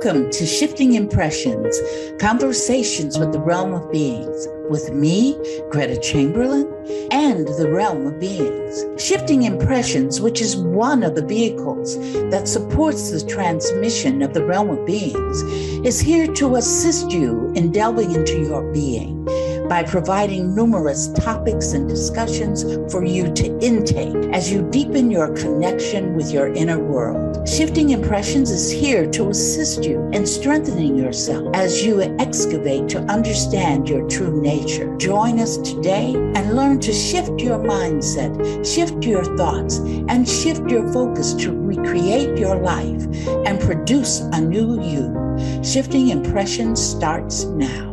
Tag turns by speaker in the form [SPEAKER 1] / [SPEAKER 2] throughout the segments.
[SPEAKER 1] Welcome to Shifting Impressions, Conversations with the Realm of Beings, with me, Gretta Chamberlain, and the Realm of Beings. Shifting Impressions, which is one of the vehicles that supports the transmission of the Realm of Beings, is here to assist you in delving into your being by providing numerous topics and discussions for you to intake as you deepen your connection with your inner world. Shifting Impressions is here to assist you in strengthening yourself as you excavate to understand your true nature. Join us today and learn to shift your mindset, shift your thoughts, and shift your focus to recreate your life and produce a new you. Shifting Impressions starts now.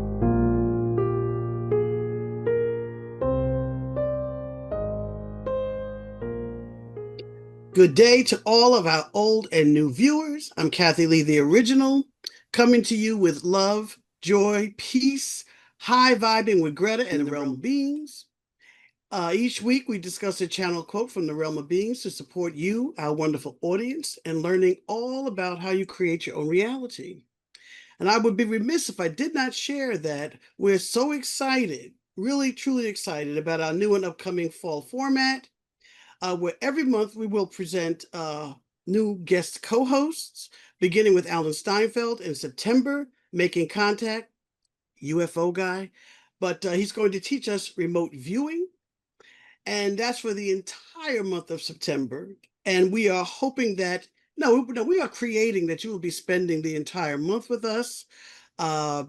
[SPEAKER 2] Good day to all of our old and new viewers. I'm Kathleen Lee, the original, coming to you with love, joy, peace, high vibing with Greta and the Realm of Beings. Each week, we discuss a channel quote from the Realm of Beings to support you, our wonderful audience, and learning all about how you create your own reality. And I would be remiss if I did not share that we're so excited, really, truly excited about our new and upcoming fall format. Where every month we will present new guest co-hosts, beginning with Alan Steinfeld in September, Making Contact, UFO guy. But he's going to teach us remote viewing, and that's for the entire month of September. And we are hoping that, we are creating that you will be spending the entire month with us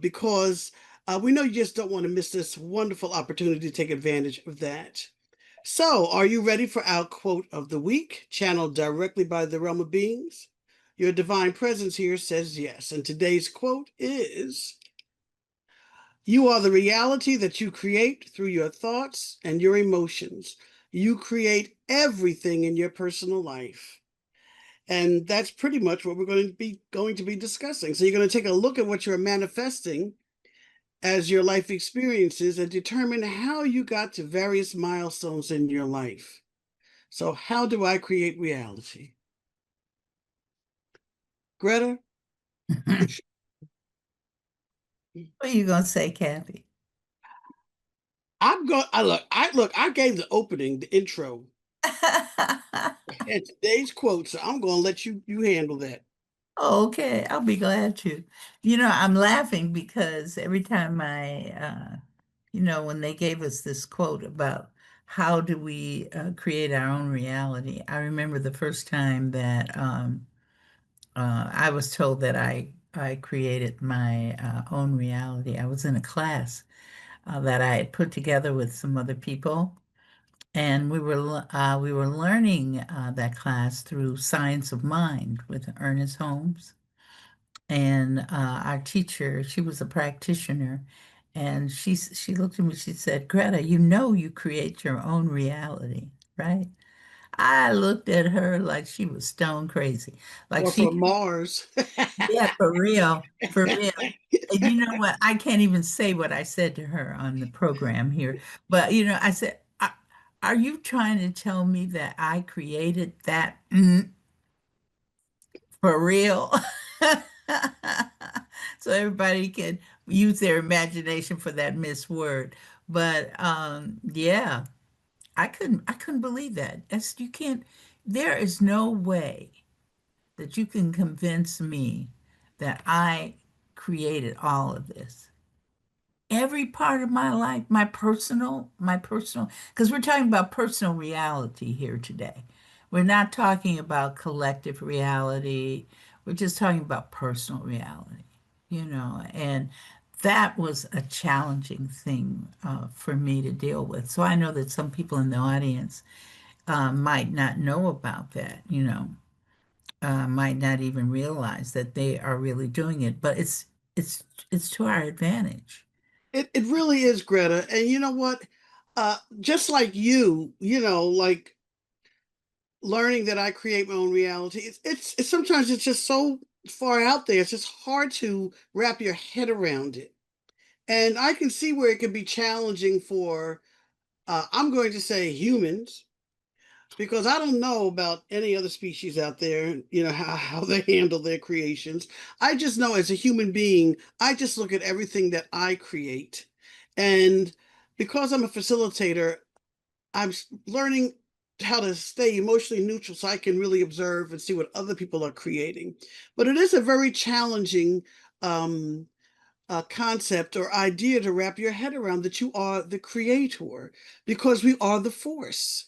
[SPEAKER 2] because we know you just don't want to miss this wonderful opportunity to take advantage of that. So, are you ready for our quote of the week, channeled directly by the Realm of Beings? Your divine presence here says yes. And today's quote is, "You are the reality that you create through your thoughts and your emotions. You create everything in your personal life." And that's pretty much what we're going to be discussing. So you're going to take a look at what you're manifesting as your life experiences and determine how you got to various milestones in your life. So how do I create reality? Greta?
[SPEAKER 1] What are you going to say, Kathy?
[SPEAKER 2] I gave the opening, the intro, and today's quote, so I'm going to let you handle that.
[SPEAKER 1] Okay, I'll be glad to. I'm laughing because every time when they gave us this quote about how do we create our own reality, I remember the first time that I was told that I created my own reality. I was in a class that I had put together with some other people, and we were learning that class through Science of Mind with Ernest Holmes. And our teacher, she was a practitioner, and she looked at me, she said, "Greta, you create your own reality, right?" I looked at her like she was stone crazy. Like
[SPEAKER 2] Or
[SPEAKER 1] she,
[SPEAKER 2] from Mars.
[SPEAKER 1] yeah, for real, for real. And you know what? I can't even say what I said to her on the program here, but I said, "Are you trying to tell me that I created that for real?" So everybody can use their imagination for that missed word. But yeah, I couldn't believe that. You can't, there is no way that you can convince me that I created all of this. Every part of my life, my personal, because we're talking about personal reality here today. We're not talking about collective reality. We're just talking about personal reality, and that was a challenging thing for me to deal with. So I know that some people in the audience might not know about that, might not even realize that they are really doing it, but it's it's to our advantage.
[SPEAKER 2] It really is, Greta. And you know what? Just like like learning that I create my own reality, it's sometimes it's just so far out there. It's just hard to wrap your head around it. And I can see where it can be challenging for, I'm going to say humans, because I don't know about any other species out there, how they handle their creations. I just know as a human being, I just look at everything that I create. And because I'm a facilitator, I'm learning how to stay emotionally neutral so I can really observe and see what other people are creating. But it is a very challenging concept or idea to wrap your head around, that you are the creator, because we are the force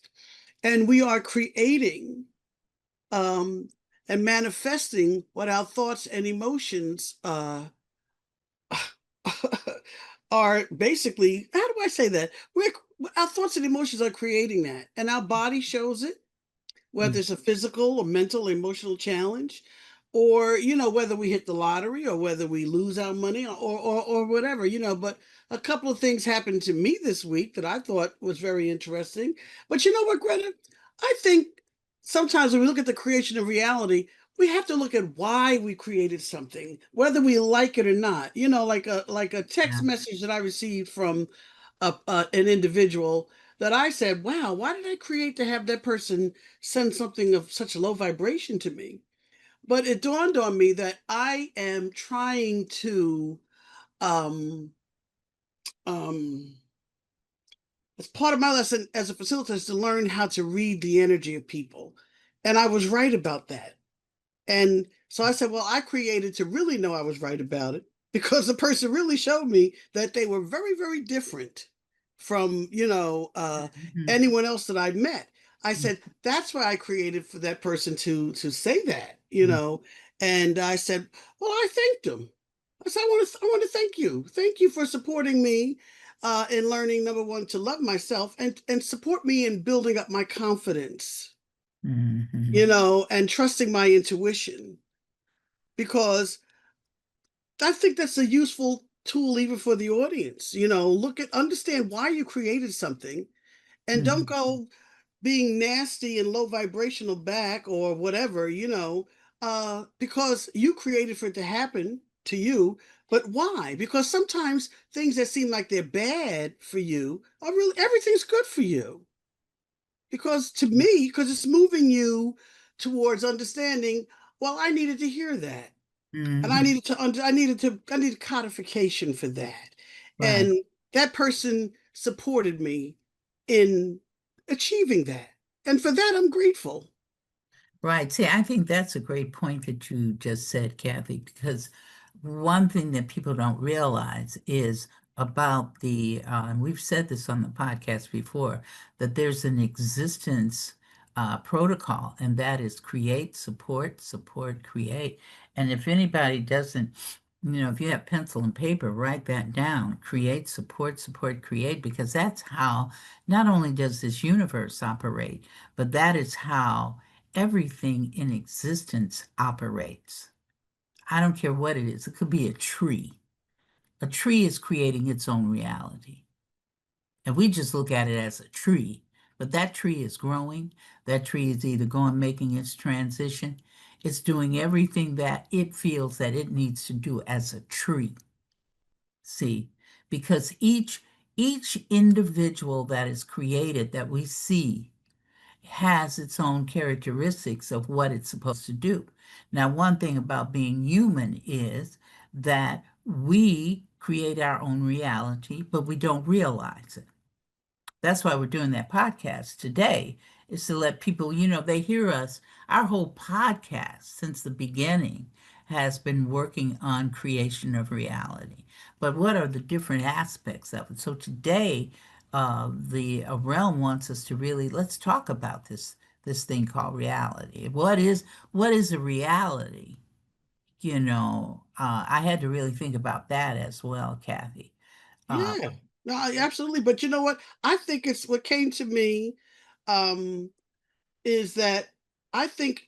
[SPEAKER 2] and we are creating um, and manifesting what our thoughts and emotions are basically. How do I say that? Our thoughts and emotions are creating that, and our body shows it, whether
[SPEAKER 1] Mm.
[SPEAKER 2] it's a physical or mental, emotional challenge, or whether we hit the lottery or whether we lose our money, or whatever. But a couple of things happened to me this week that I thought was very interesting. But you know what, Greta? I think sometimes when we look at the creation of reality, we have to look at why we created something, whether we like it or not. Like a text
[SPEAKER 1] Yeah.
[SPEAKER 2] message that I received from an individual, that I said, wow, why did I create to have that person send something of such low vibration to me? But it dawned on me that I am trying to, um, um, as part of my lesson as a facilitator, is to learn how to read the energy of people. And I was right about that. And so I said, well, I created to really know I was right about it, because the person really showed me that they were very, very different from,
[SPEAKER 1] Mhm.
[SPEAKER 2] anyone else that I met. I said, that's why I created for that person to say that. And I said, well, I thanked them. I said, I want to thank you. Thank you for supporting me in learning, number one, to love myself, and support me in building up my confidence,
[SPEAKER 1] Mhm.
[SPEAKER 2] and trusting my intuition, because I think that's a useful tool even for the audience. Understand why you created something, and don't
[SPEAKER 1] Mhm.
[SPEAKER 2] go being nasty and low vibrational back or whatever, because you created for it to happen to you. But why? Because sometimes things that seem like they're bad for you are really, everything's good for you. Because to me, because it's moving you towards understanding, well, I needed to hear that. And I
[SPEAKER 1] Mhm.
[SPEAKER 2] needed to I needed codification for that.
[SPEAKER 1] Right.
[SPEAKER 2] And that person supported me in achieving that. And for that, I'm grateful.
[SPEAKER 1] Right. See, I think that's a great point that you just said, Kathy, because one thing that people don't realize is about and we've said this on the podcast before, that there's an existence protocol, and that is create, support, support, create. And if anybody doesn't, if you have pencil and paper, write that down. Create, support, support, create, because that's how not only does this universe operate, but that is how everything in existence operates. I don't care what it is. It could be a tree. A tree is creating its own reality. And we just look at it as a tree. But that tree is growing. That tree is either going, making its transition. It's doing everything that it feels that it needs to do as a tree. See, because each individual that is created that we see has its own characteristics of what it's supposed to do. Now, one thing about being human is that we create our own reality, but we don't realize it. That's why we're doing that podcast today, is to let people, they hear us. Our whole podcast since the beginning has been working on creation of reality. But what are the different aspects of it? So today, the realm wants us to really let's talk about this thing called reality. What is a reality? I had to really think about that as well, Kathy. Uh,
[SPEAKER 2] Yeah. No, absolutely. But you know what? I think it's what came to me, um, is that I think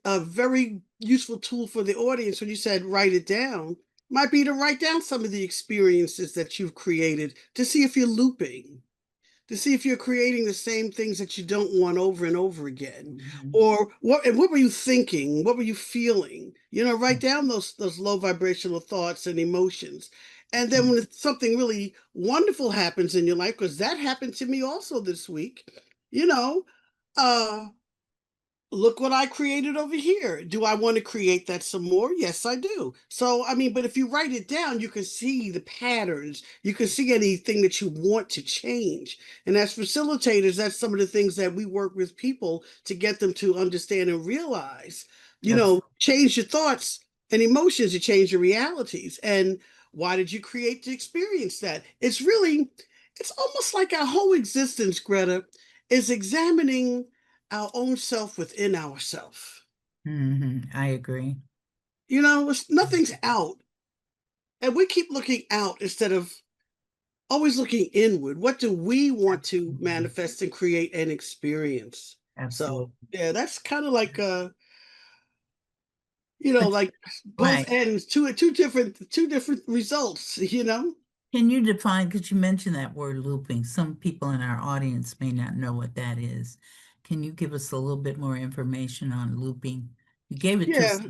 [SPEAKER 2] a very useful tool for the audience, when you said write it down, might be to write down some of the experiences that you've created, to see if you're looping, to see if you're creating the same things that you don't want over and over again.
[SPEAKER 1] mhm.
[SPEAKER 2] Or what were you thinking? What were you feeling? Write down those low vibrational thoughts and emotions. And then when something really wonderful happens in your life, because that happened to me also this week, you know, uh, look what I created over here. Do I want to create that some more? Yes, I do. So, I mean, but if you write it down, you can see the patterns. You can see anything that you want to change. And as facilitators, that's some of the things that we work with people to get them to understand and realize. Change your thoughts and emotions to change your realities. And why did you create to experience that? It's almost like our whole existence, Greta, is examining our own self within ourself.
[SPEAKER 1] I agree.
[SPEAKER 2] Nothing's out. And we keep looking out instead of always looking inward. What do we want to
[SPEAKER 1] Absolutely.
[SPEAKER 2] manifest and create and experience? So,
[SPEAKER 1] Absolutely.
[SPEAKER 2] yeah, that's kind of like
[SPEAKER 1] But
[SPEAKER 2] like both
[SPEAKER 1] right.
[SPEAKER 2] ends, two different results.
[SPEAKER 1] Can you define, because you mentioned that word looping, some people in our audience may not know what that is. Can you give us a little bit more information on looping? You gave it to us.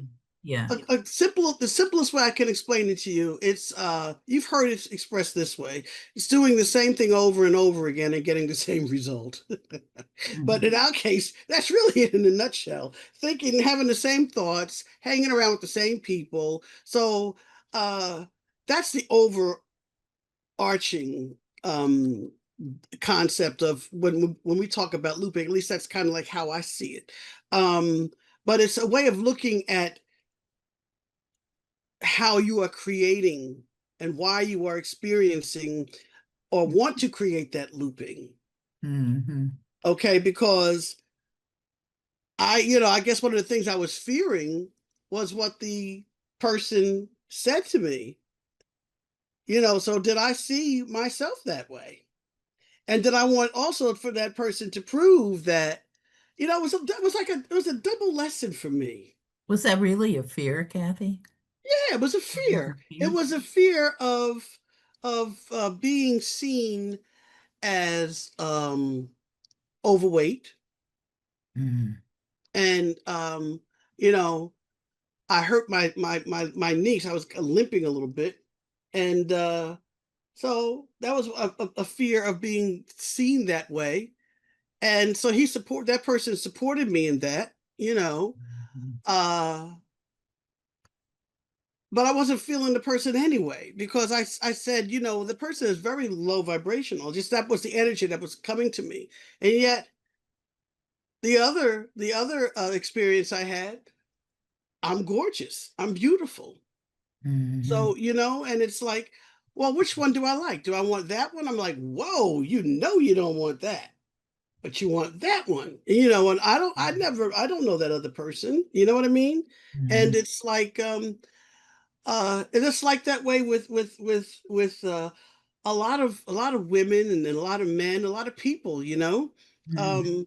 [SPEAKER 2] Yeah,
[SPEAKER 1] Yeah.
[SPEAKER 2] the simplest way I can explain it to you, it's you've heard it expressed this way. It's doing the same thing over and over again and getting the same result. But in
[SPEAKER 1] Mhm.
[SPEAKER 2] our case, that's really it in a nutshell. Thinking, having the same thoughts, hanging around with the same people. So uh that's the overarching concept of when we talk about looping. At least that's kind of like how I see it. But it's a way of looking at how you are creating and why you are experiencing or want to create that looping.
[SPEAKER 1] Mhm.
[SPEAKER 2] Okay, because I guess one of the things I was fearing was what the person said to me. So did I see myself that way? And did I want also for that person to prove that, it was a double lesson for me.
[SPEAKER 1] Was that really a fear, Kathy?
[SPEAKER 2] Yeah, it was a
[SPEAKER 1] It was a
[SPEAKER 2] fear. It
[SPEAKER 1] fear?
[SPEAKER 2] was a fear of being seen as overweight,
[SPEAKER 1] Mm.
[SPEAKER 2] and you know I hurt my niece. I was limping a little bit, and so that was a fear of being seen that way. And so that person supported me in that.
[SPEAKER 1] Mhm.
[SPEAKER 2] uh but I wasn't feeling the person anyway, because I said, the person is very low vibrational. Just that was the energy that was coming to me. And yet the other experience I had, I'm gorgeous, I'm beautiful.
[SPEAKER 1] Mhm.
[SPEAKER 2] So, and it's like, well, which one do I like? Do I want that one? I'm like, whoa, you don't want that, but you want that one. And I don't know that other person. You know what I mean? And
[SPEAKER 1] Mhm.
[SPEAKER 2] it's like, and it's like that way with a lot of women, and then a lot of men, a lot of people.
[SPEAKER 1] Mhm.
[SPEAKER 2] Um,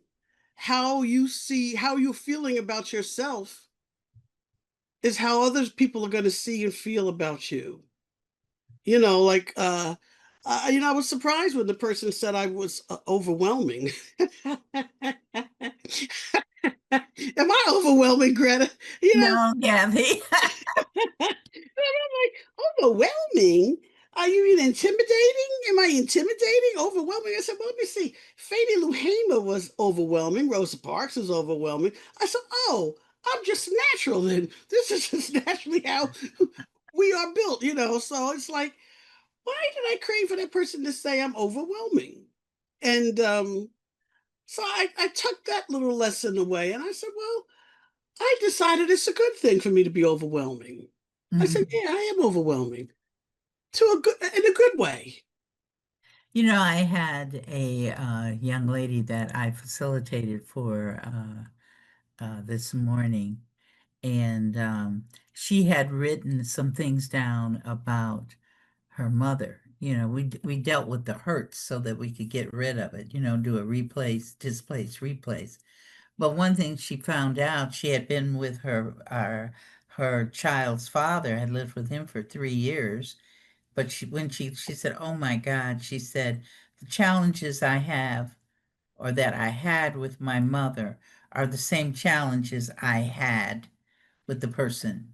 [SPEAKER 2] how you're feeling about yourself is how other people are going to see and feel about you. Like I was surprised when the person said I was overwhelming. Am I overwhelming, Greta? You know,
[SPEAKER 1] No, Kathy.
[SPEAKER 2] and I'm like, overwhelming? Are you even intimidating? Am I intimidating? Overwhelming? I said, well, let me see. Fannie Lou Hamer was overwhelming. Rosa Parks was overwhelming. I said, oh, I'm just natural then. This is just naturally how we are built. So it's like, why did I crave for that person to say I'm overwhelming? And so I took that little lesson away, and I said, well, I decided it's a good thing for me to be overwhelming. I said,
[SPEAKER 1] Mhm.
[SPEAKER 2] yeah, I am overwhelming in a good way.
[SPEAKER 1] I had a young lady that I facilitated for this morning, and she had written some things down about her mother. We dealt with the hurts so that we could get rid of it. Do a replace, displace, replace. But one thing she found out, she had been with her child's father, had lived with him for 3 years. But when she said, "Oh my God," she said, "the challenges I have or that I had with my mother are the same challenges I had with the person,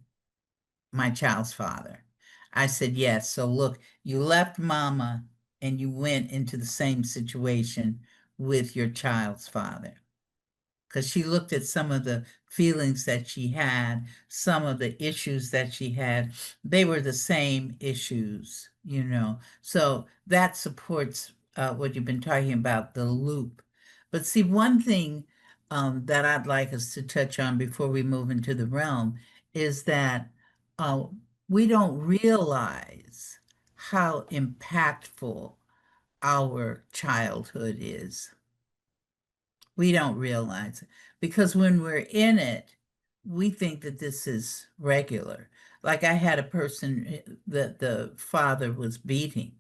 [SPEAKER 1] my child's father." I said, "Yes. So look, you left mama and you went into the same situation with your child's father." because she looked at some of the feelings that she had, some of the issues that she had. They were the same issues, you know. So that supports what you've been talking about, the loop. But see, one thing that I'd like us to touch on before we move into the realm is that uh, we don't realize how impactful our childhood is. We don't realize it because when we're in it, we think that this is regular. Like I had a person that the father was beating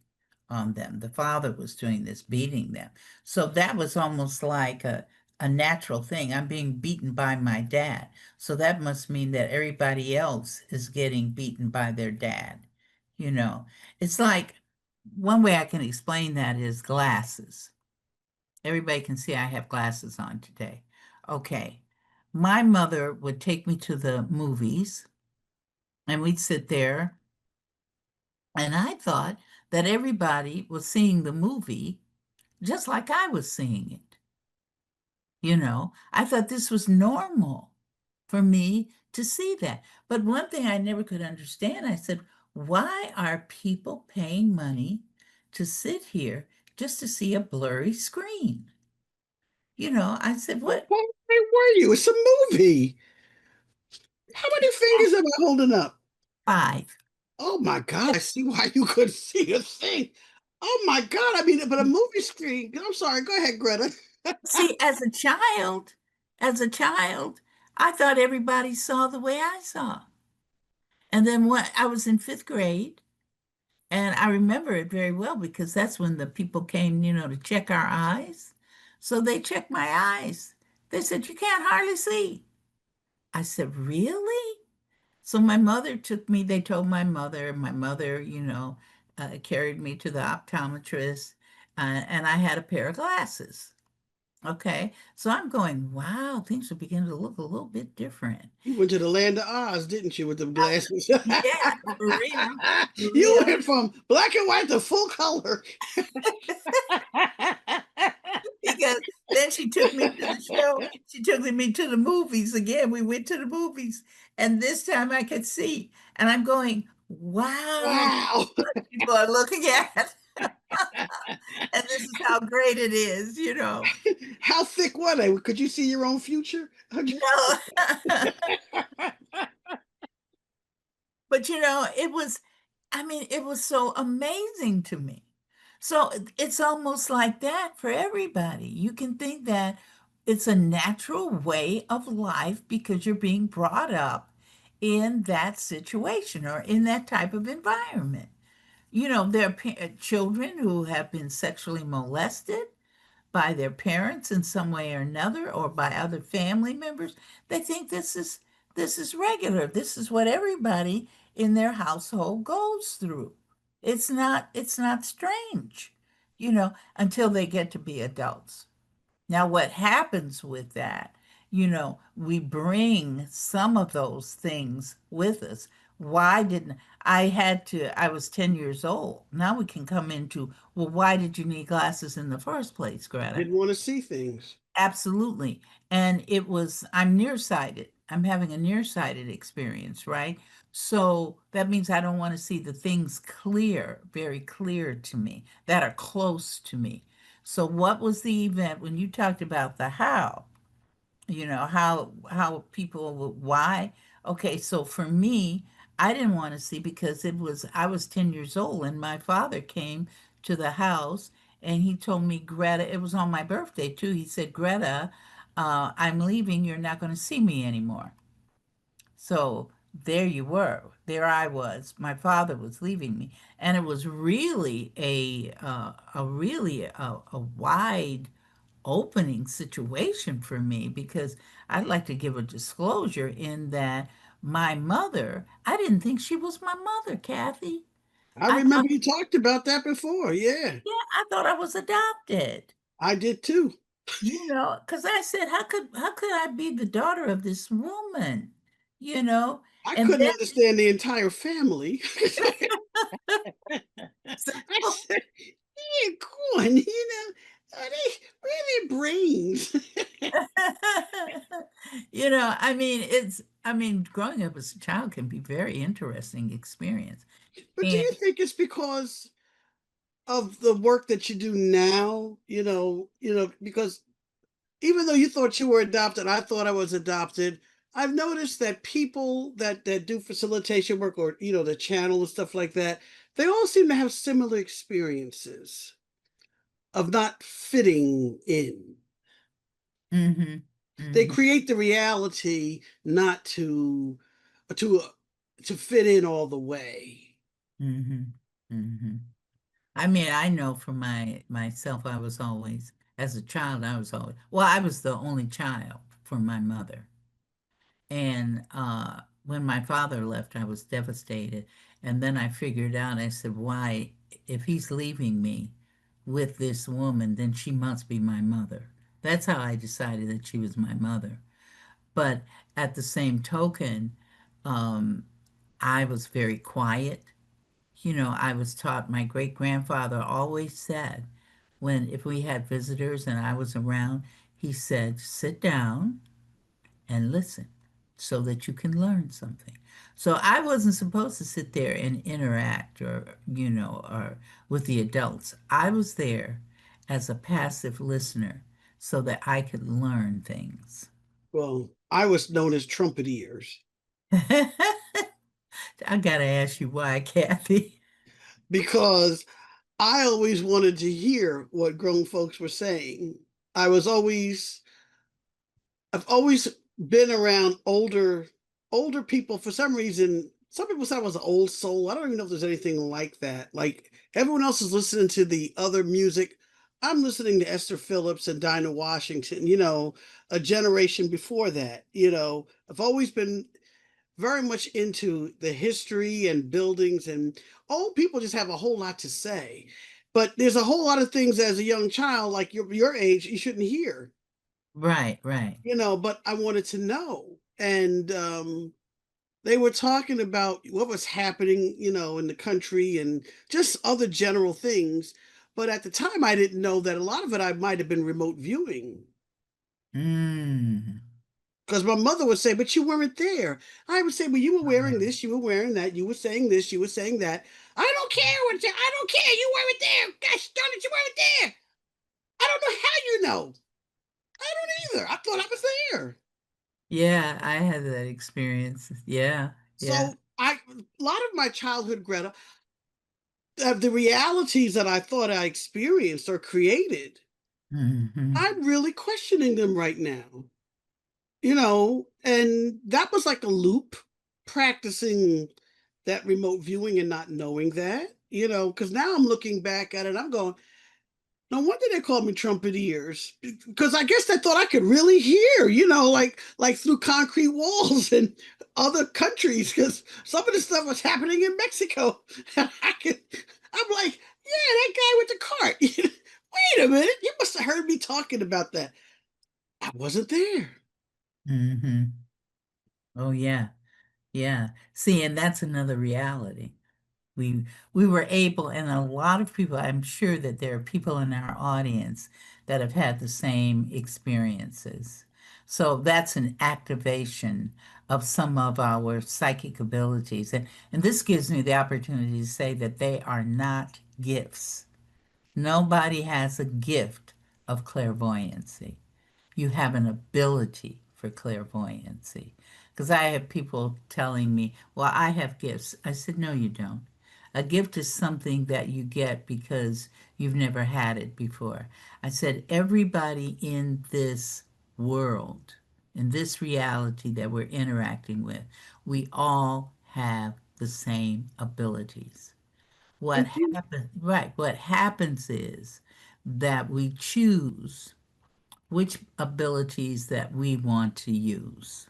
[SPEAKER 1] on them. The father was doing this, beating them. So that was almost like a natural thing. I'm being beaten by my dad. So that must mean that everybody else is getting beaten by their dad. You know, it's like one way I can explain that is glasses. Everybody can see I have glasses on today. Okay. My mother would take me to the movies and we'd sit there. And I thought that everybody was seeing the movie just like I was seeing it. You know, I thought this was normal for me to see that. But one thing I never could understand, I said, why are people paying money to sit here just to see a blurry screen? You know, I said, what?
[SPEAKER 2] Where were you? It's a movie. How many fingers am I holding up?
[SPEAKER 1] Five.
[SPEAKER 2] Oh my God, I see why you couldn't see a thing. Oh my God, I mean, but a movie screen. I'm sorry, go ahead, Greta.
[SPEAKER 1] See, as a child, I thought everybody saw the way I saw. And then when I was in fifth grade, and I remember it very well because that's when the people came, you know, to check our eyes. So they checked my eyes. They said, "You can't hardly see." I said, "Really?" So my mother took me, they told my mother, you know, carried me to the optometrist, and I had a pair of glasses. Okay. So I'm going, wow, things are beginning to look a little bit different.
[SPEAKER 2] You went to the land of Oz, didn't you, with them glasses?
[SPEAKER 1] Yeah, for real. For
[SPEAKER 2] You
[SPEAKER 1] real.
[SPEAKER 2] went from black and white to full color.
[SPEAKER 1] Because then she took me to the show. She took me to the movies again. We went to the movies, and this time I could see. And I'm going, wow, this
[SPEAKER 2] Wow.
[SPEAKER 1] is what people are looking at. And this is how great it is, you know.
[SPEAKER 2] How thick were they? Could you see your own future?
[SPEAKER 1] No. But you know, I mean, it was so amazing to me. So it's almost like that for everybody. You can think that it's a natural way of life because you're being brought up in that situation or in that type of environment. You know, there are children who have been sexually molested by their parents in some way or another or by other family members. They think this is regular. This is what everybody in their household goes through. It's not strange, you know, until they get to be adults. Now, what happens with that, you know, we bring some of those things with us. Why didn't I was 10 years old. Now we can come into, well, why did you need glasses in the first place, Greta?
[SPEAKER 2] Didn't want to see things.
[SPEAKER 1] Absolutely. And I'm nearsighted. I'm having a nearsighted experience, right? So that means I don't want to see the things clear, very clear to me, that are close to me. So what was the event when you talked about the how? You know, how people why? Okay, so for me, I didn't want to see because I was 10 years old and my father came to the house and he told me, Greta, it was on my birthday too. He said, Greta, I'm leaving. You're not going to see me anymore. So there you were. There I was. My father was leaving me, and it was really a wide opening situation for me because I'd like to give a disclosure in that my mother, I didn't think she was my mother, Kathy.
[SPEAKER 2] I
[SPEAKER 1] I thought,
[SPEAKER 2] remember you talked about that before. Yeah,
[SPEAKER 1] yeah, I thought I was adopted.
[SPEAKER 2] I did too.
[SPEAKER 1] You know, because I said, how could I be the daughter of this woman? You know,
[SPEAKER 2] I
[SPEAKER 1] and
[SPEAKER 2] couldn't
[SPEAKER 1] then
[SPEAKER 2] understand the entire family.
[SPEAKER 1] so,
[SPEAKER 2] I said, yeah, corn, are they, where are their brains?
[SPEAKER 1] I mean, growing up as a child can be very interesting experience.
[SPEAKER 2] But do
[SPEAKER 1] And
[SPEAKER 2] you think it's because of the work that you do now? Because even though you thought you were adopted, I thought I was adopted. I've noticed that people that do facilitation work, or the channel and stuff like that, they all seem to have similar experiences of not fitting in.
[SPEAKER 1] hmm
[SPEAKER 2] They
[SPEAKER 1] hmm
[SPEAKER 2] create the reality not to to fit in all the way.
[SPEAKER 1] hmm hmm I mean, I know for myself, I was always, as a child, I was the only child for my mother. And when my father left, I was devastated. And then I figured out, I said, why, if he's leaving me with this woman, then she must be my mother. That's how I decided that she was my mother. But at the same token, um, I was very quiet. I was taught, my great grandfather always said, if we had visitors and I was around, he said, sit down and listen so that you can learn something. So I wasn't supposed to sit there and interact or with the adults. I was there as a passive listener so that I could learn things.
[SPEAKER 2] Well, I was known as trumpet ears
[SPEAKER 1] I gotta ask you why, Kathy.
[SPEAKER 2] because I always wanted to hear what grown folks were saying. I was always I've always been around older people for some reason. Some people say I was an old soul. I don't even know if there's anything like that. Like everyone else is listening to the other music. I'm listening to Esther Phillips and Dinah Washington, a generation before that. I've always been very much into the history and buildings, and old people just have a whole lot to say. But there's a whole lot of things as a young child, like your age, you shouldn't hear,
[SPEAKER 1] Right, right.
[SPEAKER 2] but I wanted to know. And they were talking about what was happening, in the country and just other general things. But at the time, I didn't know that a lot of it I might have been remote viewing.
[SPEAKER 1] Mm.
[SPEAKER 2] Because my mother would say, but you weren't there. I would say, well, you were wearing this, you were wearing that, you were saying this, you were saying that. I don't care I don't care. You weren't there. Gosh darn it, you weren't there. I don't know how you know. I don't either. I thought I was there.
[SPEAKER 1] Yeah, I had that experience. Yeah, yeah.
[SPEAKER 2] So a lot of my childhood, Greta, the realities that I thought I experienced or created,
[SPEAKER 1] hmm
[SPEAKER 2] I'm really questioning them right now. And that was like a loop, practicing that remote viewing and not knowing that, because now I'm looking back at it, I'm going, no wonder they called me trumpet ears, because I guess they thought I could really hear, like through concrete walls in other countries, because some of the stuff was happening in Mexico. I'm like, yeah, that guy with the cart. Wait a minute, you must have heard me talking about that. I wasn't there.
[SPEAKER 1] hmm Oh yeah, yeah. See, and that's another reality. We we were able, and a lot of people, I'm sure that there are people in our audience that have had the same experiences. So that's an activation of some of our psychic abilities. And this gives me the opportunity to say that they are not gifts. Nobody has a gift of clairvoyancy. You have an ability for clairvoyancy. Because I have people telling me, well, I have gifts. I said, no, you don't. A gift is something that you get because you've never had it before. I said, everybody in this world, in this reality that we're interacting with, we all have the same abilities. What happens, right, what happens is that we choose which abilities that we want to use.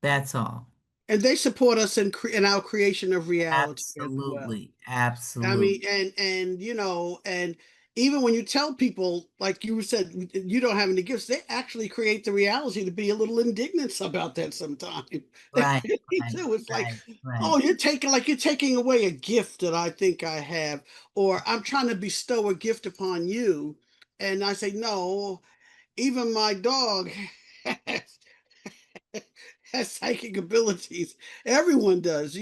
[SPEAKER 1] That's all.
[SPEAKER 2] And they support us in our creation of reality as well.
[SPEAKER 1] Absolutely.
[SPEAKER 2] I
[SPEAKER 1] Absolutely.
[SPEAKER 2] mean, and even when you tell people, like you said, you don't have any gifts, they actually create the reality to be a little indignant about that sometimes. They
[SPEAKER 1] Right,
[SPEAKER 2] really
[SPEAKER 1] right,
[SPEAKER 2] do. It's like,
[SPEAKER 1] right, right.
[SPEAKER 2] oh, you're taking away a gift that I think I have, or I'm trying to bestow a gift upon you. And I say, no, even my dog has psychic abilities. Everyone does,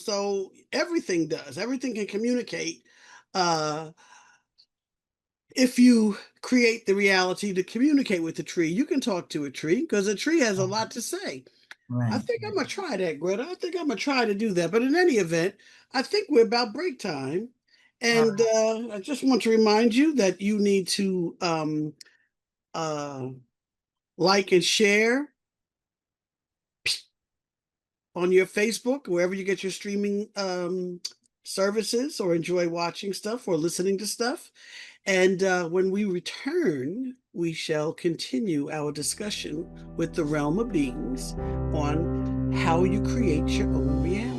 [SPEAKER 2] so everything does. Everything can communicate. Uh, if you create the reality to communicate with the tree, you can talk to a tree because a tree has a lot to say. I
[SPEAKER 1] Right.
[SPEAKER 2] think I'm gonna try that, Greta. I think I'm gonna try to do that. But in any event, I think we're about break time,
[SPEAKER 1] All
[SPEAKER 2] and I just want to remind you that you need to uh, like and share on your Facebook, wherever you get your streaming services, or enjoy watching stuff or listening to stuff. And when we return, we shall continue our discussion with the realm of beings on how you create your own reality.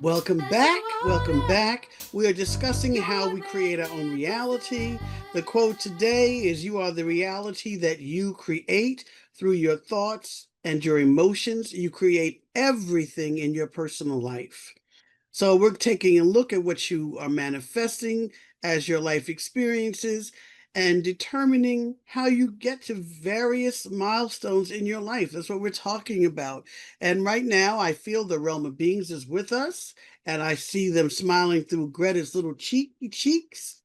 [SPEAKER 2] Welcome back. Welcome back. We are discussing how we create our own reality. The quote today is: "You are the reality that you create through your thoughts and your emotions. You create everything in your personal life." So we're taking a look at what you are manifesting as your life experiences and determining how you get to various milestones in your life. That's what we're talking about. And right now, I feel the realm of beings is with us, and I see them smiling through Greta's little cheeky cheeks.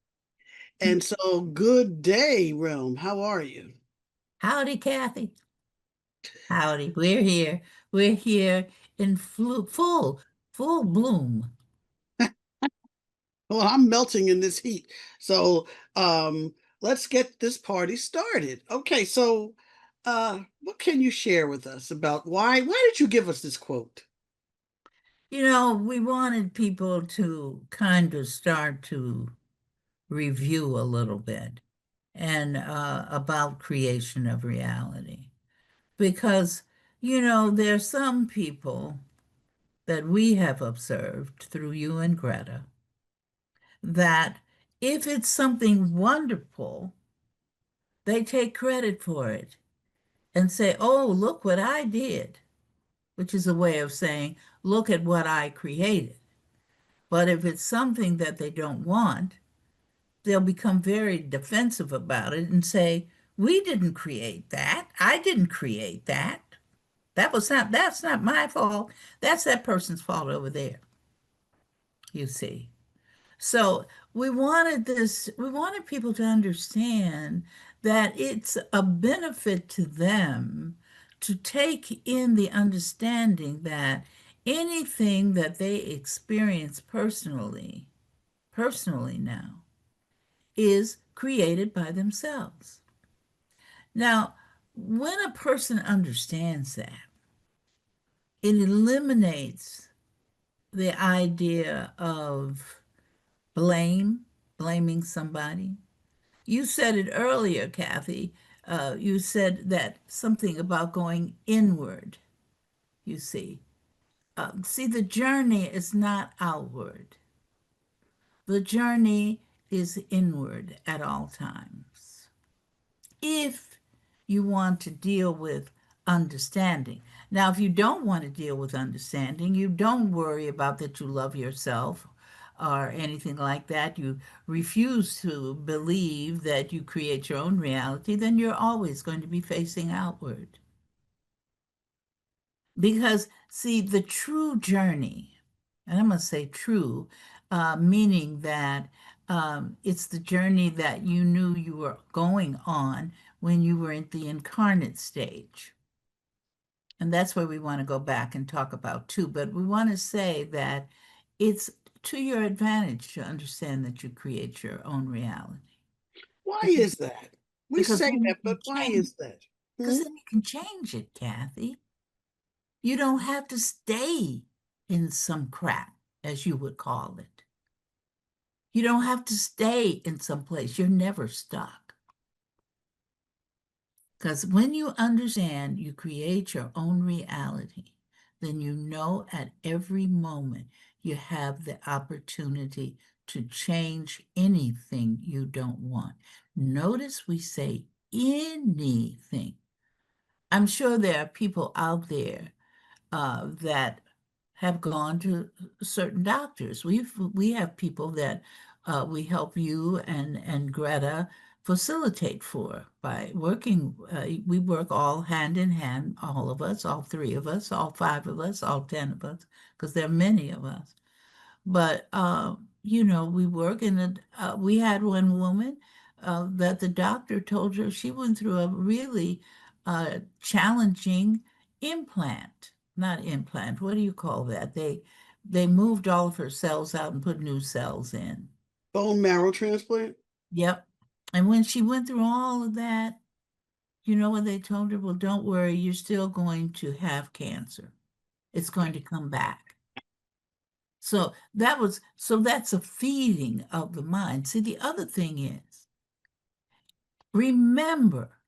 [SPEAKER 2] And so, good day, realm. How are you?
[SPEAKER 1] Howdy, Kathy. Howdy. We're here. We're here in full bloom.
[SPEAKER 2] Well, I'm melting in this heat. So, let's get this party started. Okay, so what can you share with us about why did you give us this quote?
[SPEAKER 1] We wanted people to kind of start to review a little bit and about creation of reality. Because, there's some people that we have observed through you and Greta that if it's something wonderful, they take credit for it and say, oh, look what I did, which is a way of saying, look at what I created. But if it's something that they don't want, they'll become very defensive about it and say, we didn't create that. I didn't create that. That's not my fault. That's that person's fault over there, you see. So we wanted people to understand that it's a benefit to them to take in the understanding that anything that they experience personally now, is created by themselves. Now, when a person understands that, it eliminates the idea of blame, blaming somebody. You said it earlier, Kathy. You said that something about going inward, you see. See, the journey is not outward. The journey is inward at all times. If you want to deal with understanding. Now, if you don't want to deal with understanding, you don't worry about that you love yourself or anything like that. You refuse to believe that you create your own reality, then you're always going to be facing outward. Because, see, the true journey, and I'm going to say true, meaning that it's the journey that you knew you were going on when you were in the incarnate stage. And that's where we want to go back and talk about too. But we want to say that it's to your advantage to understand that you create your own reality.
[SPEAKER 2] Why
[SPEAKER 1] Because,
[SPEAKER 2] is that? We
[SPEAKER 1] because
[SPEAKER 2] say
[SPEAKER 1] then you
[SPEAKER 2] that,
[SPEAKER 1] can
[SPEAKER 2] but why
[SPEAKER 1] change,
[SPEAKER 2] is that?
[SPEAKER 1] because then you can change it, Kathy. You don't have to stay in some crap, as you would call it. You don't have to stay in some place. You're never stuck. Because when you understand you create your own reality, then you know at every moment you have the opportunity to change anything you don't want. Notice we say anything. I'm sure there are people out there that have gone to certain doctors. We have people that we help you and Greta facilitate for by working. We work all hand in hand, all of us, all three of us, all five of us, all 10 of us, because there are many of us. But we work in it. We had one woman that the doctor told her she went through a really challenging implant, not implant. What do you call that? They moved all of her cells out and put new cells in.
[SPEAKER 2] Bone marrow transplant?
[SPEAKER 1] Yep. And when she went through all of that, you know what they told her? Well, don't worry, you're still going to have cancer. It's going to come back. So that's a feeding of the mind. See, the other thing is, remember,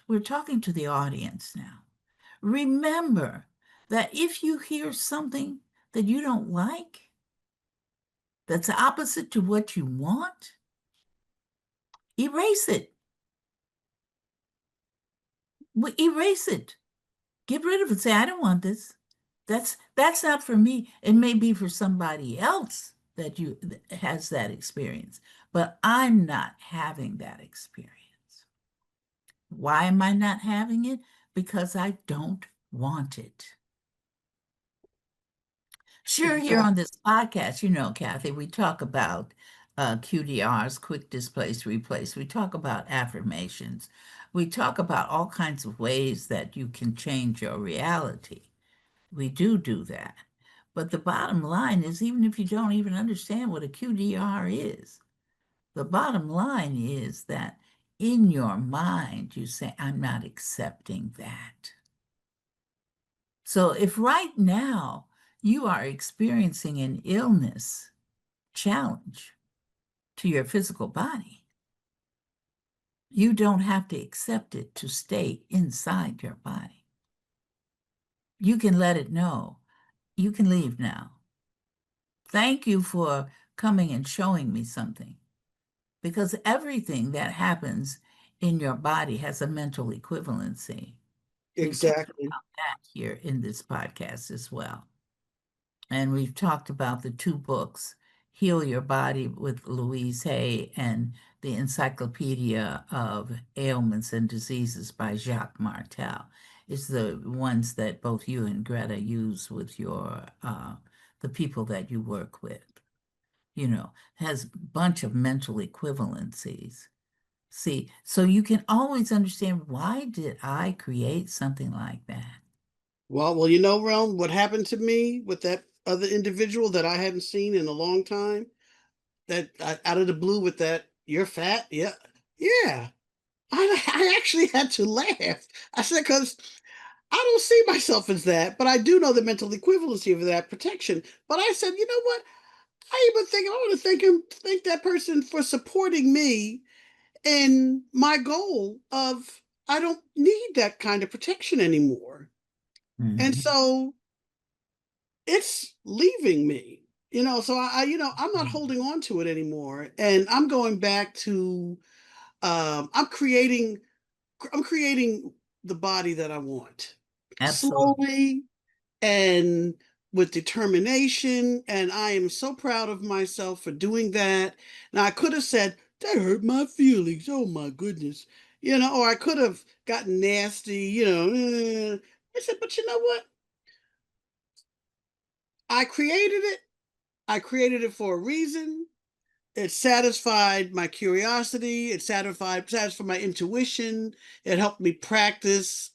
[SPEAKER 1] we're talking to the audience now. Remember that if you hear something that you don't like, that's opposite to what you want, erase it. Erase it. Get rid of it. Say, I don't want this. That's not for me. It may be for somebody else that has that experience, but I'm not having that experience. Why am I not having it? Because I don't want it. Sure, here on this podcast, Kathy, we talk about QDRs, quick displace, replace. We talk about affirmations. We talk about all kinds of ways that you can change your reality. We do that. But the bottom line is, even if you don't even understand what a QDR is, the bottom line is that in your mind, you say, I'm not accepting that. So if right now you are experiencing an illness challenge to your physical body, you don't have to accept it to stay inside your body. You can let it know. You can leave now. Thank you for coming and showing me something, because everything that happens in your body has a mental equivalency. We've talked
[SPEAKER 2] Exactly.
[SPEAKER 1] about that here in this podcast as well. And we've talked about the two books, Heal Your Body with Louise Hay and The Encyclopedia of Ailments and Diseases by Jacques Martel. is the ones that both you and Greta use with your the people that you work with. Has a bunch of mental equivalencies. See, so you can always understand, why did I create something like that?
[SPEAKER 2] Well, Realm, what happened to me with that other individual that I hadn't seen in a long time, that out of the blue with that, you're fat? Yeah. Yeah. I actually had to laugh. I said, because I don't see myself as that, but I do know the mental equivalency of that protection. But I said, you know what? I even think I want to thank that person for supporting me in my goal of I don't need that kind of protection anymore. And
[SPEAKER 1] Mhm.
[SPEAKER 2] so it's leaving me, so I'm not holding on to it anymore. And I'm going back to I'm creating the body that I want
[SPEAKER 1] Absolutely.
[SPEAKER 2] slowly and with determination. And I am so proud of myself for doing that. Now, I could have said, that hurt my feelings. Oh my goodness. Or I could have gotten nasty, I said, but you know what? I created it. I created it for a reason. It satisfied my curiosity. It satisfied my intuition. It helped me practice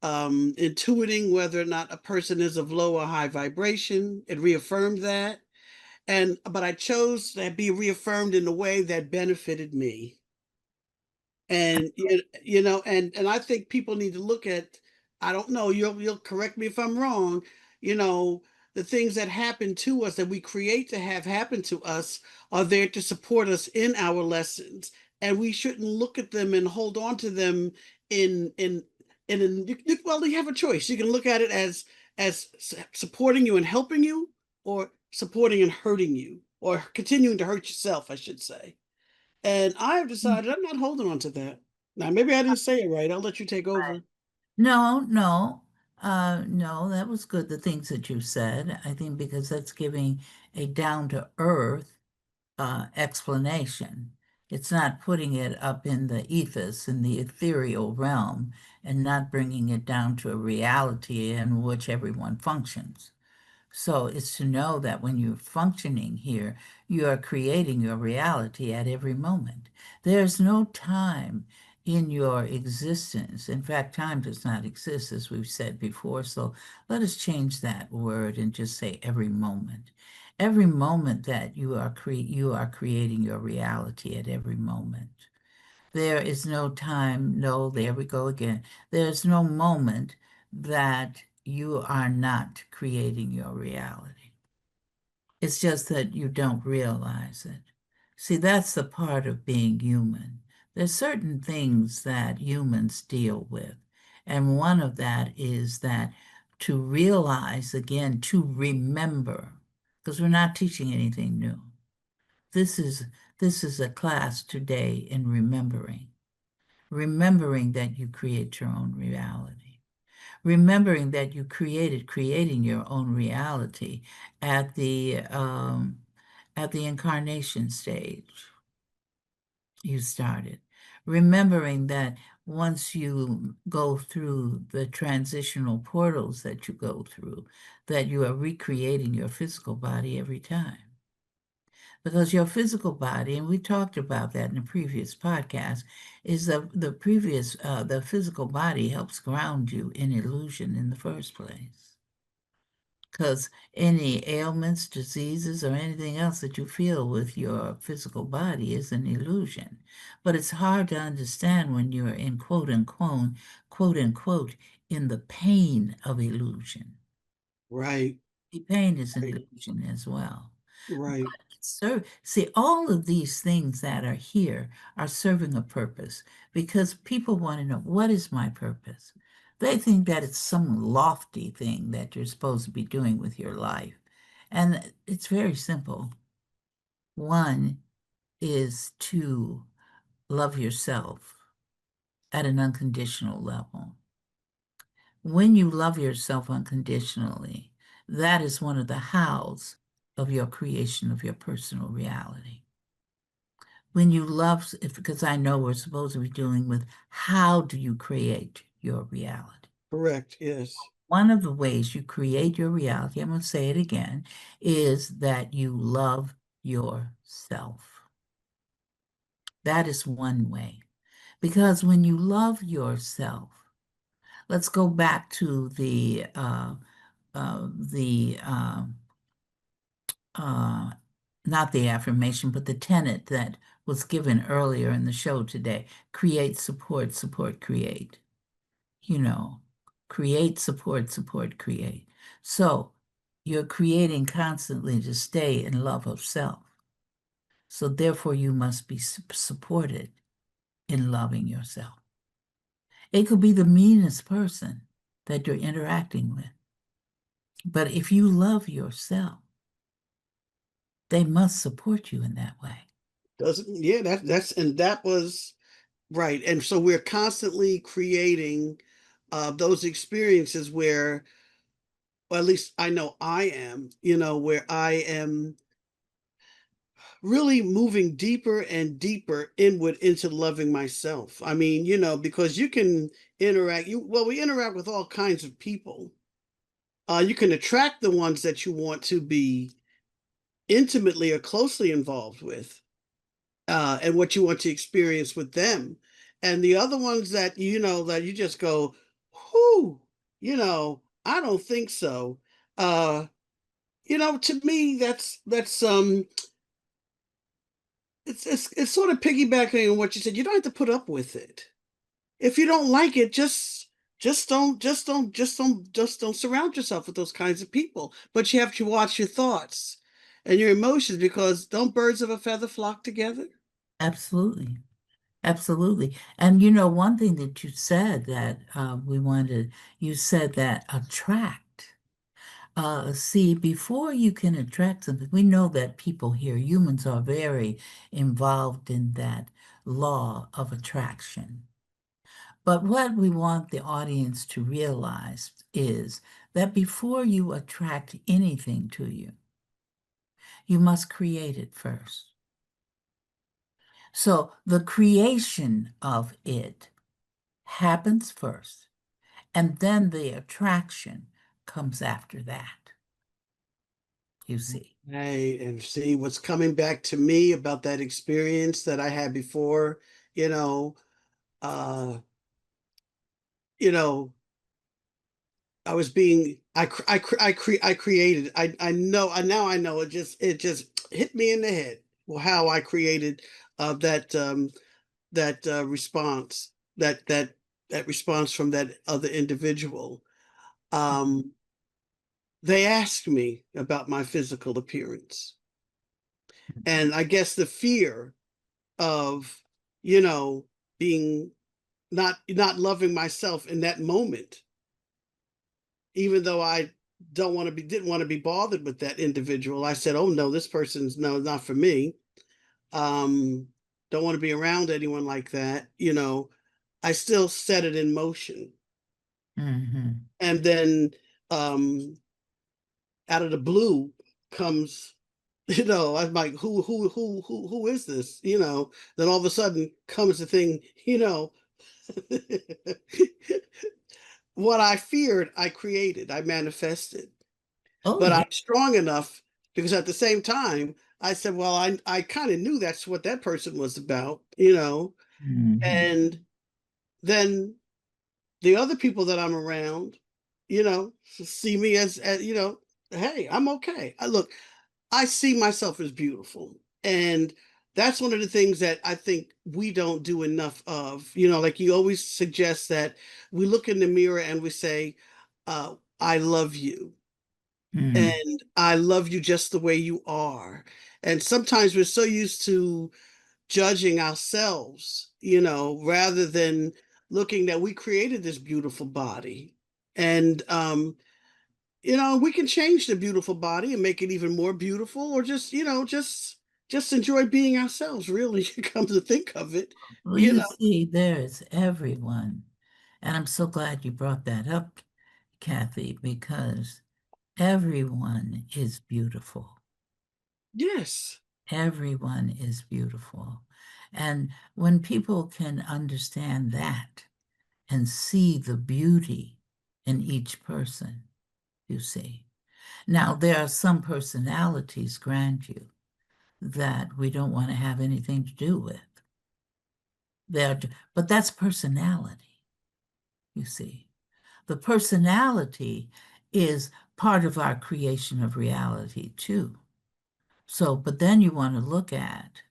[SPEAKER 2] intuiting whether or not a person is of low or high vibration. It reaffirmed that, but I chose to be reaffirmed in a way that benefited me. And and I think people need to look at, I don't know, you'll correct me if I'm wrong, you know, the things that happen to us that we create to have happen to us are there to support us in our lessons. And we shouldn't look at them and hold on to them well, you have a choice. You can look at it as supporting you and helping you, or supporting and hurting you, or continuing to hurt yourself, I should say. And I have decided I'm not holding on to that. Now, maybe I didn't say it right. I'll let you take over.
[SPEAKER 1] No, no, no, that was good, the things that you said. I think because that's giving a down to earth explanation. It's not putting it up in the ethos, in the ethereal realm, and not bringing it down to a reality in which everyone functions. So it's to know that when you're functioning here, you are creating your reality at every moment. There's no time in your existence. In fact, time does not exist, as we've said before. So let us change that word and just say every moment. Every moment that you are creating your reality at every moment. There is no time, no, there we go again. There's no moment that you are not creating your reality. It's just that you don't realize it. See, that's the part of being human. There's certain things that humans deal with. And one of that is that to realize, again, to remember, because we're not teaching anything new. This is this is a class today in remembering that you create your own reality, remembering that you creating your own reality at the incarnation stage you started, remembering that once you go through the transitional portals that you go through, that you are recreating your physical body every time. Because your physical body, and we talked about that in the previous podcast, is the physical body helps ground you in illusion in the first place. Because any ailments, diseases, or anything else that you feel with your physical body is an illusion. But it's hard to understand when you're in quote unquote, in the pain of illusion.
[SPEAKER 2] Right,
[SPEAKER 1] The pain is an
[SPEAKER 2] right,
[SPEAKER 1] illusion as well.
[SPEAKER 2] right,
[SPEAKER 1] See, all of these things that are here are serving a purpose, because people want to know, what is my purpose? They think that it's some lofty thing that you're supposed to be doing with your life. And it's very simple. One is to love yourself at an unconditional level. When you love yourself unconditionally, that is one of the hows of your creation of your personal reality. When you love, because I know we're supposed to be dealing with how do you create your reality?
[SPEAKER 2] Correct. Yes.
[SPEAKER 1] One of the ways you create your reality, I'm going to say it again, is that you love yourself. That is one way. Because when you love yourself, let's go back to the uh, not the affirmation, but the tenet that was given earlier in the show today. Create, support, support, create. You know, create, support, support, create. So you're creating constantly to stay in love of self. So therefore, you must be supported in loving yourself. It could be the meanest person that you're interacting with. But if you love yourself, they must support you in that way.
[SPEAKER 2] Doesn't, yeah, that was right. And so we're constantly creating those experiences where, or at least I know I am, where I am really moving deeper and deeper inward into loving myself. I mean, because you can we interact with all kinds of people. You can attract the ones that you want to be intimately or closely involved with, and what you want to experience with them. And the other ones that that you just go, whoo, I don't think so. To me, that's it's sort of piggybacking on what you said. You don't have to put up with it. If you don't like it, just don't surround yourself with those kinds of people. But you have to watch your thoughts and your emotions, because don't birds of a feather flock together?
[SPEAKER 1] Absolutely. Absolutely. And one thing that you said that you said that attract. See, before you can attract something, we know that people here, humans are very involved in that law of attraction. But what we want the audience to realize is that before you attract anything to you, you must create it first. So the creation of it happens first, and then the attraction comes after that, you see.
[SPEAKER 2] Hey, and see what's coming back to me about that experience that I had before, you know, uh, you know, I was being, I created, I know, now I know it just hit me in the head. Well, how I created that response, that response from that other individual. Um, they asked me about my physical appearance, and I guess the fear of, you know, being not loving myself in that moment, even though I didn't want to be bothered with that individual. I said, oh no, this person's no, not for me. Um, don't want to be around anyone like that. I still set it in motion.
[SPEAKER 1] Hmm.
[SPEAKER 2] And then um out of the blue comes, I'm like, who is this? Then all of a sudden comes the thing, what I feared, I created, I manifested.
[SPEAKER 1] Oh,
[SPEAKER 2] But
[SPEAKER 1] yeah.
[SPEAKER 2] I'm strong enough, because at the same time, I said, well, I kind of knew that's what that person was about.
[SPEAKER 1] Hmm.
[SPEAKER 2] And then the other people that I'm around, see me as hey, I'm okay. I see myself as beautiful. And that's one of the things that I think we don't do enough of. Like you always suggest that we look in the mirror and we say, I love you.
[SPEAKER 1] Hmm.
[SPEAKER 2] And I love you just the way you are. And sometimes we're so used to judging ourselves, rather than looking that we created this beautiful body. And we can change the beautiful body and make it even more beautiful, or just enjoy being ourselves, really. Come to think of it,
[SPEAKER 1] Well,
[SPEAKER 2] you
[SPEAKER 1] you
[SPEAKER 2] know.
[SPEAKER 1] see, there's everyone. And I'm so glad you brought that up, Kathy, because everyone is beautiful.
[SPEAKER 2] Yes.
[SPEAKER 1] Everyone is beautiful. And when people can understand that and see the beauty in each person, you see. Now, there are some personalities, grant you, that we don't want to have anything to do with. But that's personality, you see. The personality is part of our creation of reality, too. So, but then you want to look at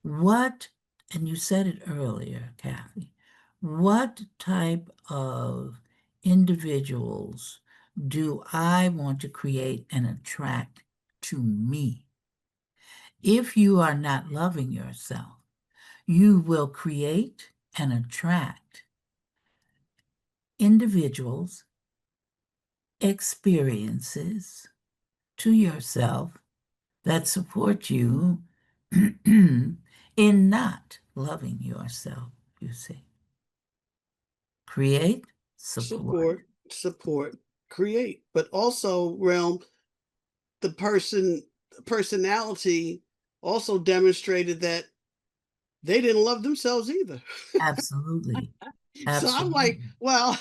[SPEAKER 1] what, and you said it earlier, Kathy, what type of individuals do I want to create and attract to me? If you are not loving yourself, you will create and attract individuals, experiences to yourself that support you in not loving yourself, you see. Create, support.
[SPEAKER 2] Support, create, but also realm the personality also demonstrated that they didn't love themselves either.
[SPEAKER 1] Absolutely.
[SPEAKER 2] So I'm like,
[SPEAKER 1] Absolutely.
[SPEAKER 2] well,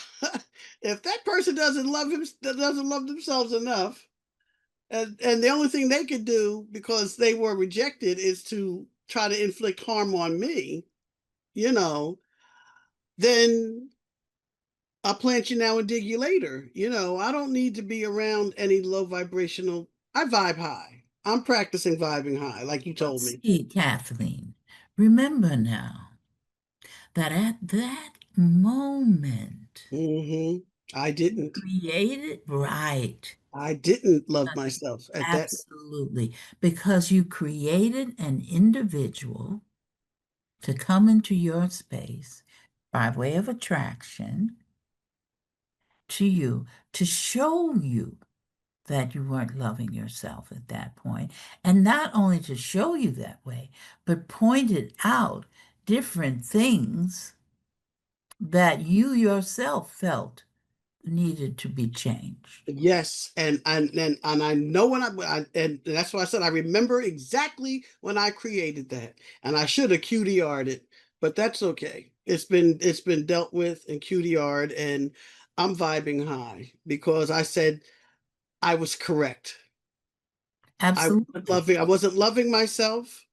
[SPEAKER 2] if that person doesn't love themselves enough, and the only thing they could do because they were rejected is to try to inflict harm on me, you know, then I'll plant you now and dig you later. I don't need to be around any low vibrational. I vibe high. I'm practicing vibing high, like you
[SPEAKER 1] But
[SPEAKER 2] told me.
[SPEAKER 1] see, Kathleen, remember now that at that moment,
[SPEAKER 2] Hmm. I
[SPEAKER 1] you
[SPEAKER 2] didn't.
[SPEAKER 1] created right.
[SPEAKER 2] I didn't love myself at that.
[SPEAKER 1] Absolutely. Because you created an individual to come into your space by way of attraction to you, to show you that you weren't loving yourself at that point. And not only to show you that way, but pointed out different things that you yourself felt needed to be changed.
[SPEAKER 2] Yes, and I know when and that's why I said I remember exactly when I created that, and I should have QDR'd it, but that's okay. It's been dealt with and QDR'd, and I'm vibing high because I said I was correct.
[SPEAKER 1] Absolutely.
[SPEAKER 2] I wasn't loving myself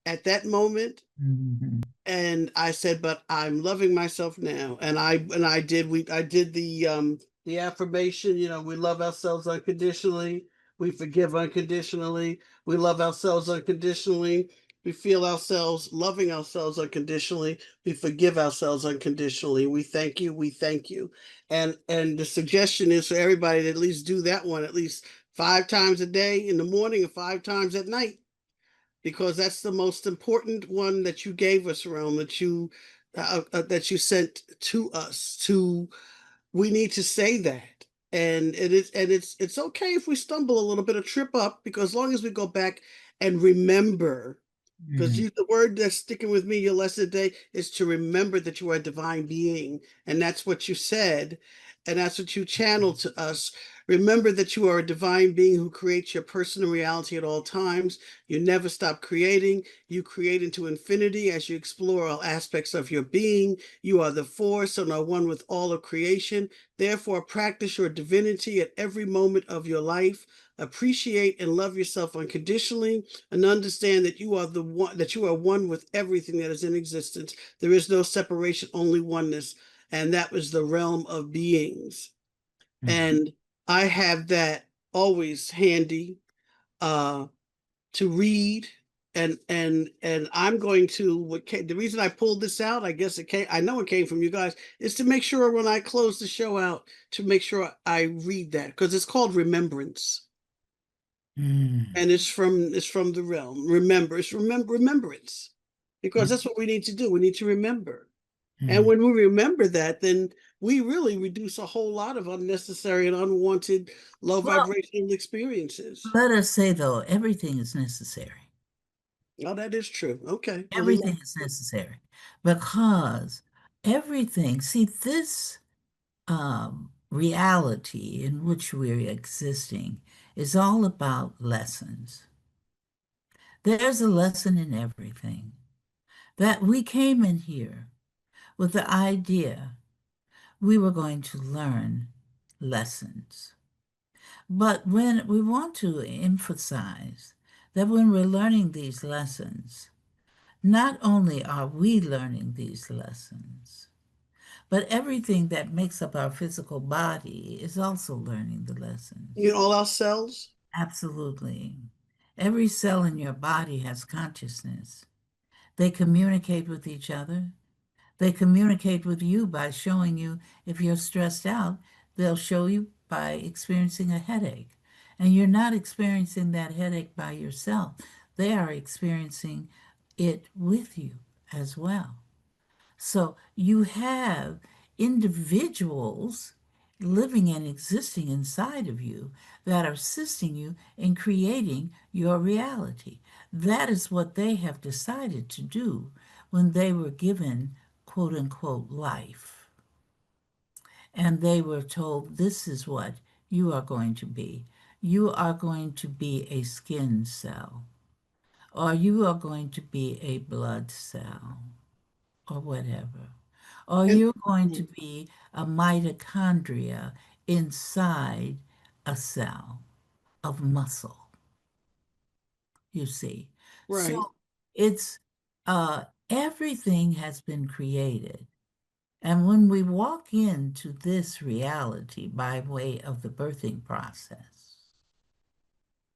[SPEAKER 2] at that moment,
[SPEAKER 1] Mhm.
[SPEAKER 2] and I said, but I'm loving myself now. I did the affirmation, we love ourselves unconditionally, we forgive unconditionally, we love ourselves unconditionally, we feel ourselves loving ourselves unconditionally, we forgive ourselves unconditionally, we thank you. And the suggestion is for everybody to at least do that one at least 5 times a day in the morning and 5 times at night, because that's the most important one that you gave us, Rome, that you sent to us. To We need to say that, and it's okay if we stumble a little bit or trip up, because as long as we go back and remember, because
[SPEAKER 1] Mhm.
[SPEAKER 2] the word that's sticking with me your lesson today is to remember that you are a divine being, and that's what you said, and that's what you channeled to us. Remember that you are a divine being who creates your personal reality at all times. You never stop creating. You create into infinity as you explore all aspects of your being. You are the force and are one with all of creation. Therefore, practice your divinity at every moment of your life. Appreciate and love yourself unconditionally, and understand that you are one with everything that is in existence. There is no separation, only oneness, and that was the realm of beings.
[SPEAKER 1] Mhm.
[SPEAKER 2] And I have that always handy uh, to read. And I'm going to the reason I pulled this out, I guess I know it came from you guys, is to make sure when I close the show out, to make sure I read that, because it's called Remembrance,
[SPEAKER 1] Mhm.
[SPEAKER 2] and it's from the realm. Remembrance, because that's what we need to do. We need to remember. And
[SPEAKER 1] Mhm.
[SPEAKER 2] when we remember that, then we really reduce a whole lot of unnecessary and unwanted low
[SPEAKER 1] Well,
[SPEAKER 2] vibrational experiences.
[SPEAKER 1] let us say, though, everything is necessary.
[SPEAKER 2] Oh, that is true. Okay. Well,
[SPEAKER 1] Everything is necessary because everything, see, this reality in which we're existing is all about lessons. There's a lesson in everything that we came in here with the idea we were going to learn lessons. But when we want to emphasize that when we're learning these lessons, not only are we learning these lessons, but everything that makes up our physical body is also learning the lessons.
[SPEAKER 2] All our cells.
[SPEAKER 1] Absolutely. Every cell in your body has consciousness. They communicate with each other. They communicate with you by showing you if you're stressed out, they'll show you by experiencing a headache. And you're not experiencing that headache by yourself. They are experiencing it with you as well. So you have individuals living and existing inside of you that are assisting you in creating your reality. That is what they have decided to do when they were given quote unquote life. And they were told, this is what you are going to be. You are going to be a skin cell, or you are going to be a blood cell, or whatever. Or
[SPEAKER 2] And
[SPEAKER 1] you're going to be a mitochondria inside a cell of muscle, you see.
[SPEAKER 2] right.
[SPEAKER 1] So it's everything has been created. And when we walk into this reality by way of the birthing process,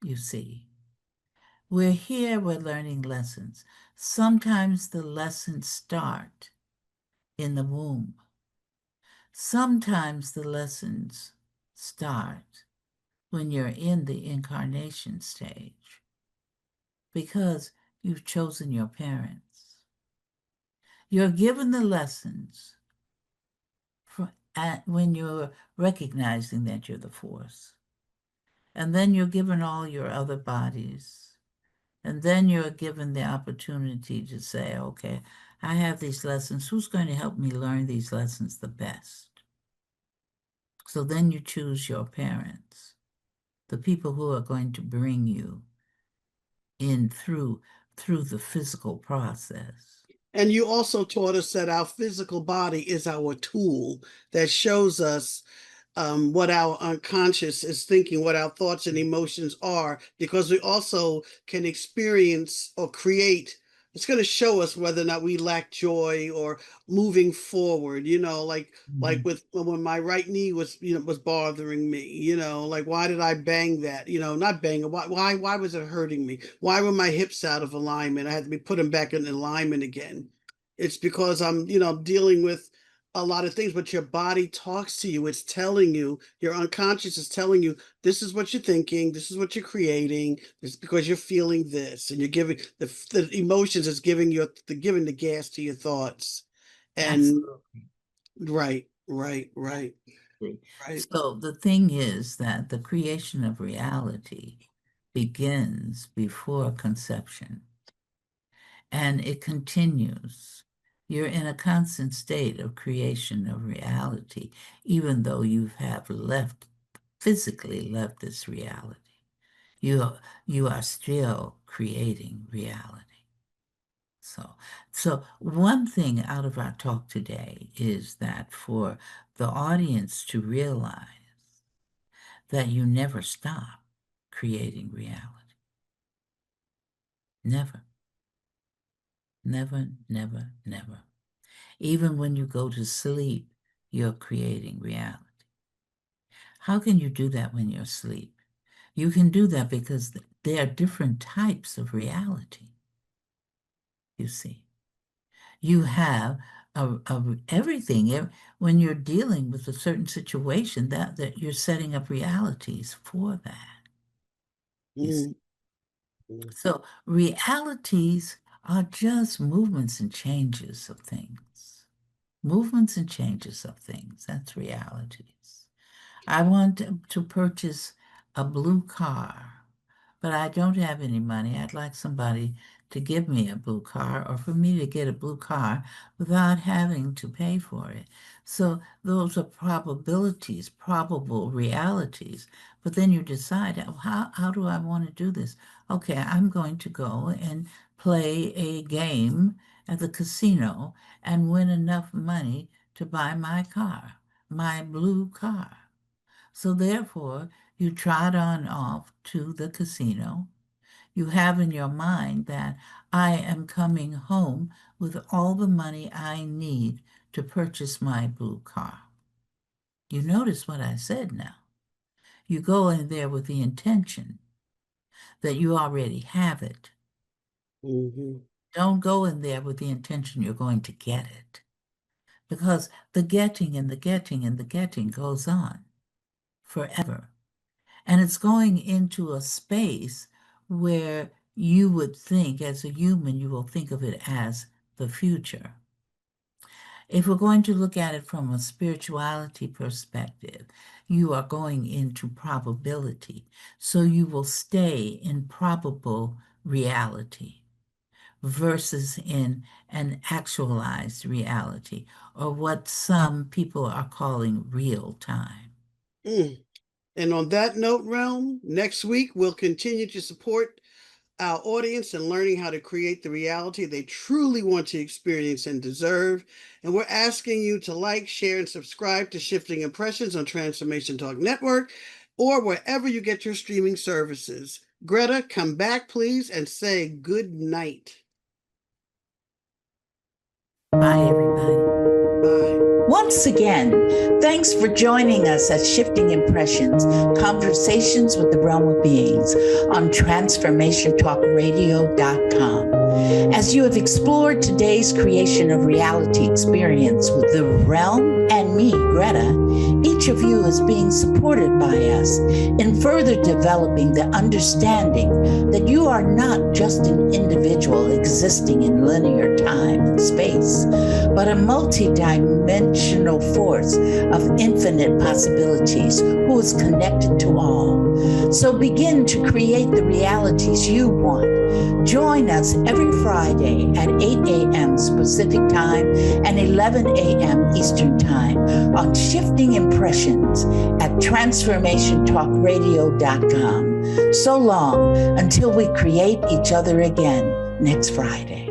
[SPEAKER 1] you see, we're here, we're learning lessons. Sometimes the lessons start in the womb. Sometimes the lessons start when you're in the incarnation stage because you've chosen your parents. You're given the lessons when you're recognizing that you're the force. And then you're given all your other bodies. And then you're given the opportunity to say, okay, I have these lessons. Who's going to help me learn these lessons the best? So then you choose your parents, the people who are going to bring you in through the physical process.
[SPEAKER 2] And you also taught us that our physical body is our tool that shows us what our unconscious is thinking, what our thoughts and emotions are, because we also can experience or create. It's going to show us whether or not we lack joy or moving forward. Like
[SPEAKER 1] Mhm.
[SPEAKER 2] with when my right knee was bothering me. Like why did I bang that? Not bang it. Why was it hurting me? Why were my hips out of alignment? I had to be put them back in alignment again. It's because I'm dealing with a lot of things, but your body talks to you. It's telling you, your unconscious is telling you, this is what you're thinking, this is what you're creating, this is because you're feeling this, and you're giving the emotions is giving the gas to your thoughts. And
[SPEAKER 1] Absolutely.
[SPEAKER 2] right, right, right, right.
[SPEAKER 1] So the thing is that the creation of reality begins before conception and it continues. You're in a constant state of creation of reality, even though you have physically left this reality. You, you are still creating reality. So one thing out of our talk today is that for the audience to realize that you never stop creating reality. Never, never, never, never. Even when you go to sleep, you're creating reality. How can you do that when you're asleep? You can do that because there are different types of reality, you see. You have everything. When you're dealing with a certain situation, that you're setting up realities for that. You see.
[SPEAKER 2] Mm.
[SPEAKER 1] So realities are just movements and changes of things. Movements and changes of things. That's realities. I want to purchase a blue car, but I don't have any money. I'd like somebody to give me a blue car or for me to get a blue car without having to pay for it. So those are probabilities, probable realities. But then you decide, how do I want to do this? Okay, I'm going to go and play a game at the casino and win enough money to buy my car. my blue car. So therefore, you trot on off to the casino. You have in your mind that I am coming home with all the money I need to purchase my blue car. You notice what I said now. You go in there with the intention that you already have it.
[SPEAKER 2] Mm-hmm.
[SPEAKER 1] Don't go in there with the intention you're going to get it. Because the getting and the getting and the getting goes on forever. And it's going into a space where you would think, as a human, you will think of it as the future. If we're going to look at it from a spirituality perspective, you are going into probability. So you will stay in probable reality versus in an actualized reality, or what some people are calling real time.
[SPEAKER 2] And on that note, Realm, next week we'll continue to support our audience in learning how to create the reality they truly want to experience and deserve. And we're asking you to like, share, and subscribe to Shifting Impressions on Transformation Talk Network or wherever you get your streaming services. Greta, come back, please, and say good night.
[SPEAKER 1] Bye, everybody.
[SPEAKER 2] Bye.
[SPEAKER 1] Once again, thanks for joining us at Shifting Impressions, Conversations with the Realm of Beings on TransformationTalkRadio.com. As you have explored today's creation of reality experience with the realm and me, Greta, each of you is being supported by us in further developing the understanding that you are not just an individual existing in linear time and space, but a multi-dimensional force of infinite possibilities who is connected to all. So begin to create the realities you want. Join us every Friday at 8 a.m. Pacific Time and 11 a.m. Eastern Time on Shifting Impressions at TransformationTalkRadio.com. So long until we create each other again next Friday.